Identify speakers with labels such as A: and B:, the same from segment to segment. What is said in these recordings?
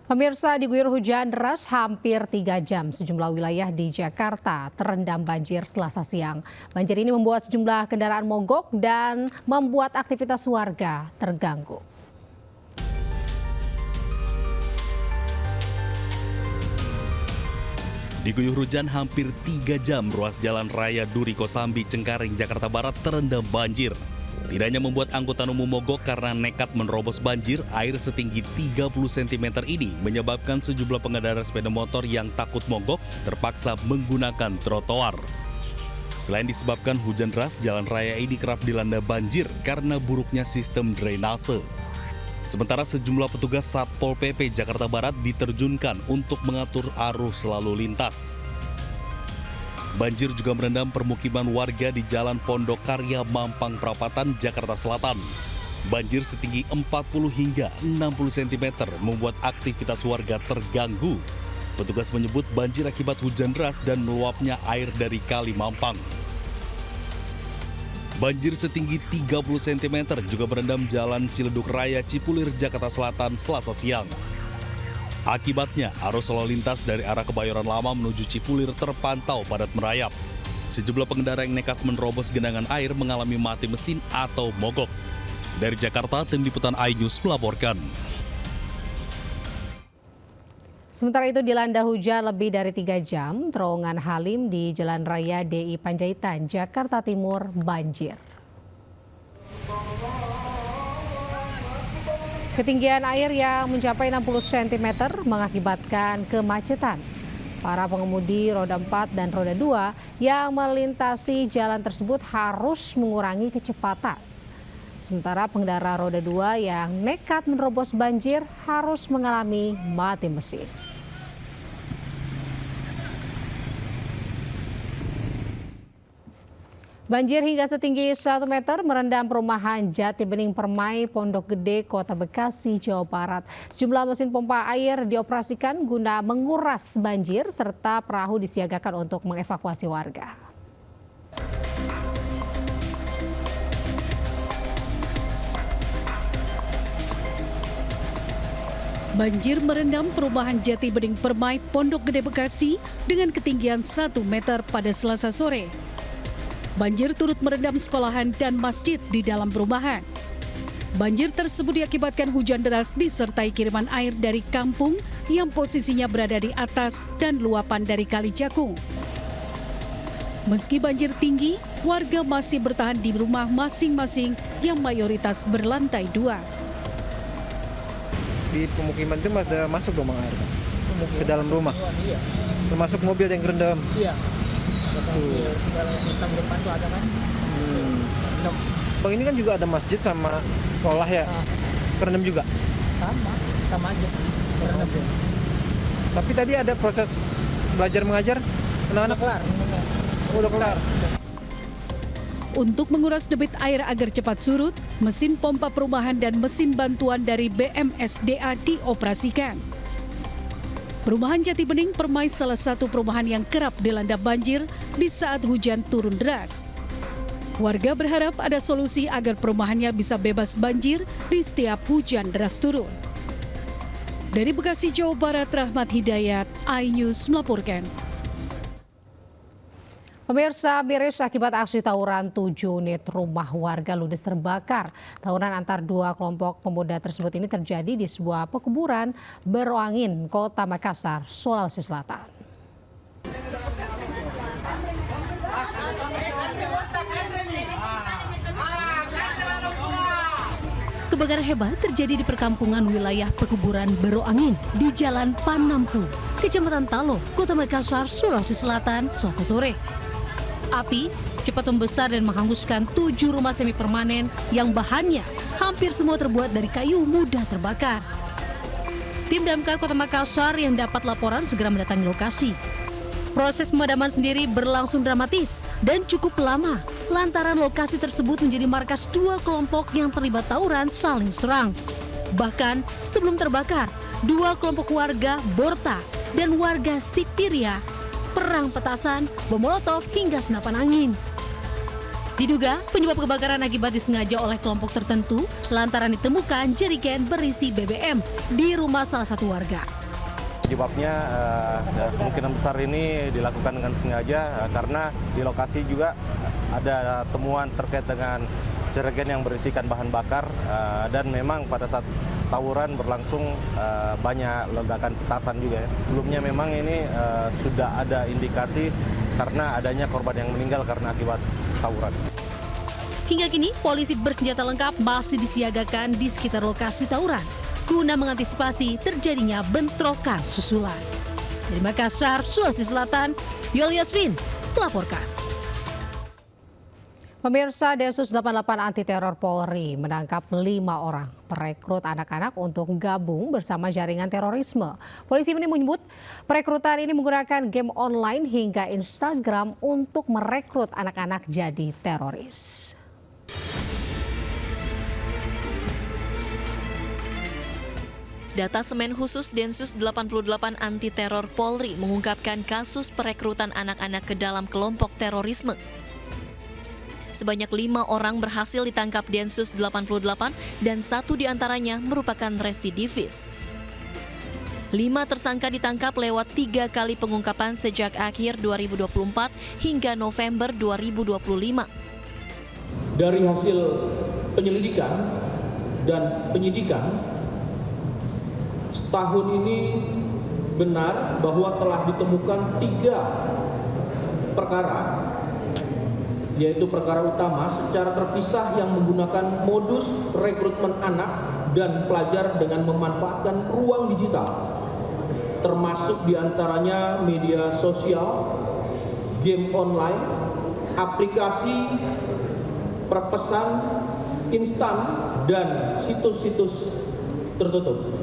A: Pemirsa, diguyur hujan deras hampir 3 jam, sejumlah wilayah di Jakarta terendam banjir Selasa siang. Banjir ini membuat sejumlah kendaraan mogok dan membuat aktivitas warga terganggu.
B: Diguyur hujan hampir 3 jam, ruas jalan raya Duri Kosambi, Cengkareng, Jakarta Barat terendam banjir. Tidak hanya membuat angkutan umum mogok karena nekat menerobos banjir, air setinggi 30 cm ini menyebabkan sejumlah pengendara sepeda motor yang takut mogok terpaksa menggunakan trotoar. Selain disebabkan hujan deras, jalan raya ini kerap dilanda banjir karena buruknya sistem drainase. Sementara sejumlah petugas Satpol PP Jakarta Barat diterjunkan untuk mengatur arus lalu lintas. Banjir juga merendam permukiman warga di Jalan Pondok Karya, Mampang Perapatan, Jakarta Selatan. Banjir setinggi 40 hingga 60 cm membuat aktivitas warga terganggu. Petugas menyebut banjir akibat hujan deras dan meluapnya air dari Kali Mampang. Banjir setinggi 30 cm juga merendam Jalan Ciledug Raya, Cipulir, Jakarta Selatan, Selasa siang. Akibatnya, arus lalu lintas dari arah Kebayoran Lama menuju Cipulir terpantau padat merayap. Sejumlah pengendara yang nekat menerobos genangan air mengalami mati mesin atau mogok. Dari Jakarta, tim liputan iNews melaporkan.
A: Sementara itu dilanda hujan lebih dari 3 jam, terowongan Halim di Jalan Raya DI Panjaitan, Jakarta Timur banjir. Ketinggian air yang mencapai 60 cm mengakibatkan kemacetan. Para pengemudi roda 4 dan roda 2 yang melintasi jalan tersebut harus mengurangi kecepatan. Sementara pengendara roda 2 yang nekat menerobos banjir harus mengalami mati mesin. Banjir hingga setinggi 1 meter merendam perumahan Jati Bening Permai, Pondok Gede, Kota Bekasi, Jawa Barat. Sejumlah mesin pompa air dioperasikan guna menguras banjir serta perahu disiagakan untuk mengevakuasi warga.
C: Banjir merendam perumahan Jati Bening Permai, Pondok Gede, Bekasi dengan ketinggian 1 meter pada Selasa sore. Banjir turut merendam sekolahan dan masjid di dalam perumahan. Banjir tersebut diakibatkan hujan deras disertai kiriman air dari kampung yang posisinya berada di atas dan luapan dari Kali Jakung. Meski banjir tinggi, warga masih bertahan di rumah masing-masing yang mayoritas berlantai 2.
D: Di pemukiman itu ada masuk dong air ke dalam rumah, termasuk mobil yang kerendam.
E: Iya. Segala yang hitam depan tuh ada kan.
D: Bang, ini kan juga ada masjid sama sekolah ya, kerendam juga?
E: Sama aja, kerendam.
D: Tapi tadi ada proses belajar mengajar anak-anak? Udah kelar.
C: Untuk menguras debit air agar cepat surut, mesin pompa perumahan dan mesin bantuan dari BMSDA dioperasikan. Perumahan Jati Bening Permai salah satu perumahan yang kerap dilanda banjir di saat hujan turun deras. Warga berharap ada solusi agar perumahannya bisa bebas banjir di setiap hujan deras turun. Dari Bekasi, Jawa Barat, Rahmat Hidayat, iNews melaporkan.
A: Pemirsa, miris akibat aksi tawuran 7 unit rumah warga ludes terbakar. Tawuran antar 2 kelompok pemuda tersebut ini terjadi di sebuah pekuburan Beroangin, Kota Makassar, Sulawesi Selatan.
F: Kebakaran hebat terjadi di perkampungan wilayah pekuburan Beroangin di Jalan Panampu, Kecamatan Talo, Kota Makassar, Sulawesi Selatan, Selasa sore. Api cepat membesar dan menghanguskan 7 rumah semi permanen yang bahannya hampir semua terbuat dari kayu mudah terbakar. Tim damkar Kota Makassar yang dapat laporan segera mendatangi lokasi. Proses pemadaman sendiri berlangsung dramatis dan cukup lama lantaran lokasi tersebut menjadi markas 2 kelompok yang terlibat tawuran saling serang. Bahkan sebelum terbakar, 2 kelompok warga Borta dan warga Sipiria perang petasan, bom molotov hingga senapan angin. Diduga penyebab kebakaran akibat disengaja oleh kelompok tertentu lantaran ditemukan jerigen berisi BBM di rumah salah satu warga.
G: Penyebabnya kemungkinan besar ini dilakukan dengan sengaja karena di lokasi juga ada temuan terkait dengan jerigen yang berisikan bahan bakar dan memang pada saat tawuran berlangsung banyak ledakan petasan juga ya. Sebelumnya memang ini sudah ada indikasi karena adanya korban yang meninggal karena akibat tawuran.
F: Hingga kini, polisi bersenjata lengkap masih disiagakan di sekitar lokasi tawuran guna mengantisipasi terjadinya bentrokan susulan. Dari Makassar, Sulawesi Selatan, Yol Yasmin melaporkan.
A: Pemirsa, Densus 88 Anti Teror Polri menangkap 5 orang perekrut anak-anak untuk gabung bersama jaringan terorisme. Polisi ini menyebut perekrutan ini menggunakan game online hingga Instagram untuk merekrut anak-anak jadi teroris.
H: Data Semen Khusus Densus 88 Anti Teror Polri mengungkapkan kasus perekrutan anak-anak ke dalam kelompok terorisme. Sebanyak 5 orang berhasil ditangkap Densus 88 dan 1 diantaranya merupakan residivis. 5 tersangka ditangkap lewat 3 kali pengungkapan sejak akhir 2024 hingga November 2025.
I: Dari hasil penyelidikan dan penyidikan, tahun ini benar bahwa telah ditemukan 3 perkara, yaitu perkara utama secara terpisah yang menggunakan modus rekrutmen anak dan pelajar dengan memanfaatkan ruang digital, termasuk diantaranya media sosial, game online, aplikasi perpesan instan, dan situs-situs tertutup.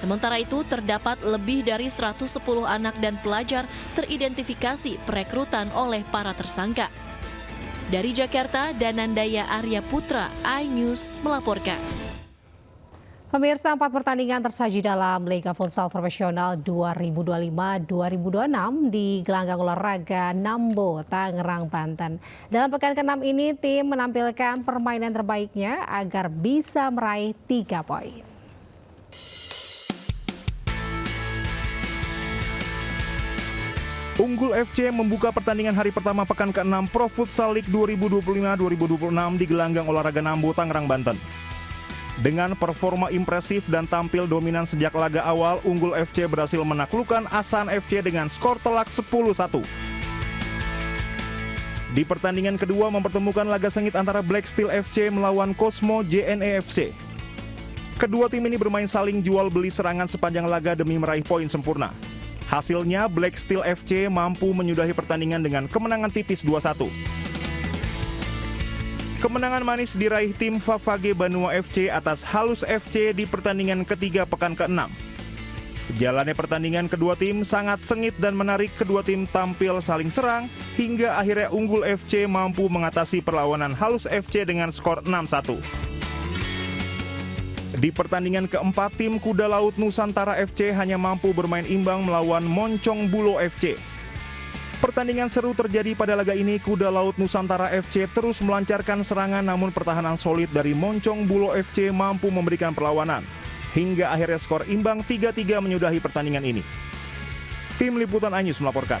H: Sementara itu, terdapat lebih dari 110 anak dan pelajar teridentifikasi perekrutan oleh para tersangka. Dari Jakarta, Danandaya Arya Putra, iNews melaporkan.
A: Pemirsa, 4 pertandingan tersaji dalam Liga Futsal Profesional 2025-2026 di gelanggang olahraga Nambo, Tangerang, Banten. Dalam pekan ke-6 ini, tim menampilkan permainan terbaiknya agar bisa meraih 3 poin.
J: Unggul FC membuka pertandingan hari pertama pekan ke-6 Pro Futsal League 2025-2026 di gelanggang olahraga Nambo, Tangerang, Banten. Dengan performa impresif dan tampil dominan sejak laga awal, Unggul FC berhasil menaklukkan Asan FC dengan skor telak 10-1. Di pertandingan kedua mempertemukan laga sengit antara Black Steel FC melawan Cosmo JNE FC. Kedua tim ini bermain saling jual beli serangan sepanjang laga demi meraih poin sempurna. Hasilnya, Black Steel FC mampu menyudahi pertandingan dengan kemenangan tipis 2-1. Kemenangan manis diraih tim Favage Banua FC atas Halus FC di pertandingan ketiga pekan ke-6. Jalannya pertandingan kedua tim sangat sengit dan menarik. Kedua tim tampil saling serang hingga akhirnya Unggul FC mampu mengatasi perlawanan Halus FC dengan skor 6-1. Di pertandingan keempat, tim Kuda Laut Nusantara FC hanya mampu bermain imbang melawan Moncong Bulo FC. Pertandingan seru terjadi pada laga ini. Kuda Laut Nusantara FC terus melancarkan serangan, namun pertahanan solid dari Moncong Bulo FC mampu memberikan perlawanan. Hingga akhirnya skor imbang 3-3 menyudahi pertandingan ini. Tim Liputan iNews melaporkan.